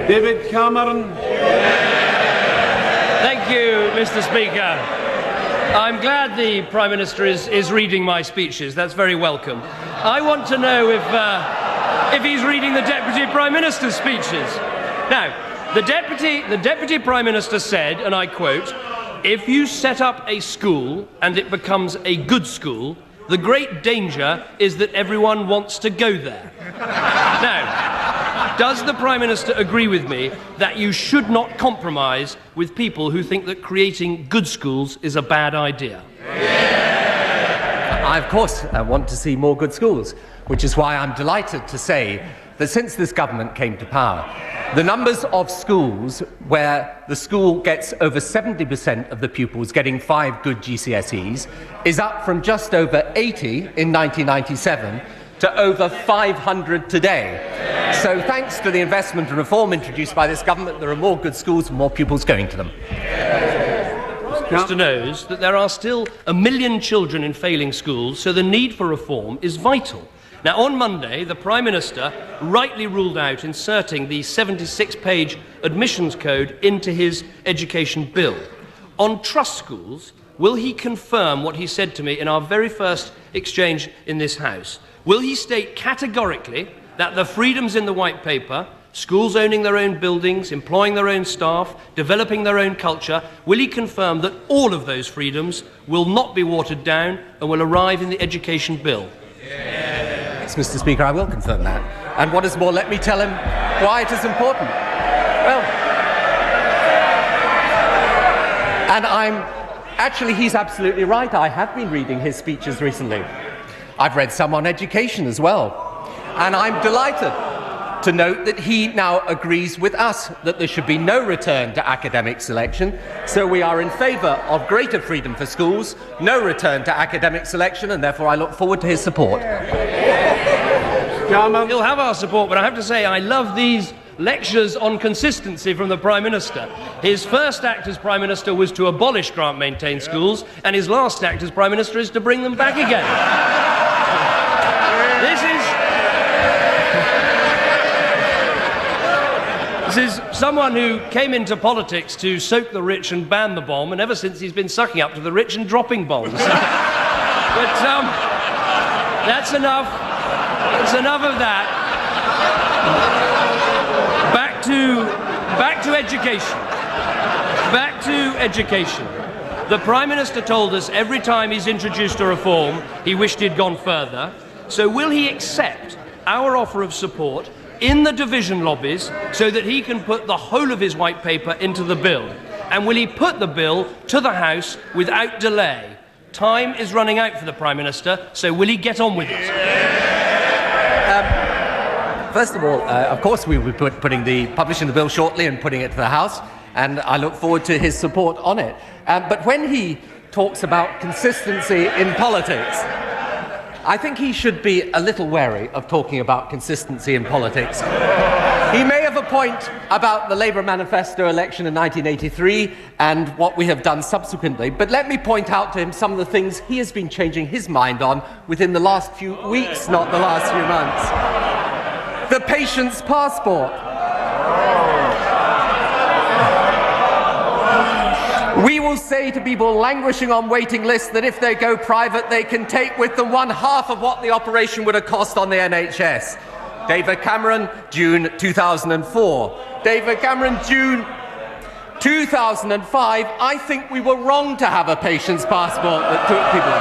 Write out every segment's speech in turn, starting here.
David Cameron. Thank you, Mr. Speaker. I'm glad the Prime Minister is reading my speeches. That's very welcome. I want to know if he's reading the Deputy Prime Minister's speeches. Now, the Deputy Prime Minister said, and I quote, "If you set up a school and it becomes a good school, the great danger is that everyone wants to go there." Now, does the Prime Minister agree with me that you should not compromise with people who think that creating good schools is a bad idea? I, of course, want to see more good schools, which is why I'm delighted to say that since this government came to power, the numbers of schools where the school gets over 70% of the pupils getting 5 good GCSEs is up from just over 80 in 1997 to over 500 today. So thanks to the investment and reform introduced by this government, there are more good schools and more pupils going to them. Mr. knows that there are still 1 million children in failing schools, so the need for reform is vital. Now, on Monday, the Prime Minister rightly ruled out inserting the 76-page admissions code into his education bill. On trust schools, will he confirm what he said to me in our very first exchange in this House? Will he state categorically that the freedoms in the White Paper, schools owning their own buildings, employing their own staff, developing their own culture, will he confirm that all of those freedoms will not be watered down and will arrive in the education bill? Yes, Mr. Speaker, I will confirm that. And what is more, let me tell him why it is important. Well, and actually, he's absolutely right. I have been reading his speeches recently. I've read some on education as well. And I'm delighted to note that he now agrees with us that there should be no return to academic selection. So we are in favour of greater freedom for schools, no return to academic selection, and therefore I look forward to his support. He'll have our support, but I have to say I love these lectures on consistency from the Prime Minister. His first act as Prime Minister was to abolish grant-maintained schools, and his last act as Prime Minister is to bring them back again. This is someone who came into politics to soak the rich and ban the bomb, and ever since he's been sucking up to the rich and dropping bombs. But that's enough. That's enough of that. Back to education. Back to education. The Prime Minister told us every time he's introduced a reform, he wished he'd gone further. So will he accept our offer of support in the division lobbies so that he can put the whole of his White Paper into the bill? And will he put the bill to the House without delay? Time is running out for the Prime Minister, so will he get on with it? First of all, of course we will be publishing the bill shortly and putting it to the House, and I look forward to his support on it. But when he talks about consistency in politics, I think he should be a little wary of talking about consistency in politics. He may have a point about the Labour manifesto election in 1983 and what we have done subsequently, but let me point out to him some of the things he has been changing his mind on within the last few weeks, not the last few months. The patient's passport. We will say to people languishing on waiting lists that if they go private, they can take with them 1/2 of what the operation would have cost on the NHS. David Cameron, June 2004. David Cameron, June 2005. I think we were wrong to have a patient's passport that took people.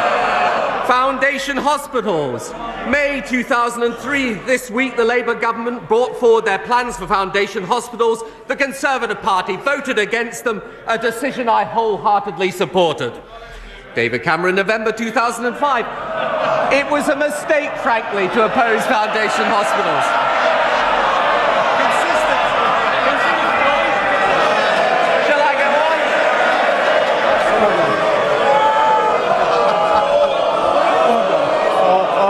Foundation hospitals. May 2003. This week, the Labour government brought forward their plans for foundation hospitals. The Conservative Party voted against them, a decision I wholeheartedly supported. David Cameron, November 2005. It was a mistake, frankly, to oppose foundation hospitals. Shall I go on?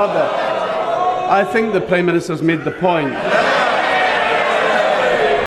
Order. I think the Prime Minister's made the point.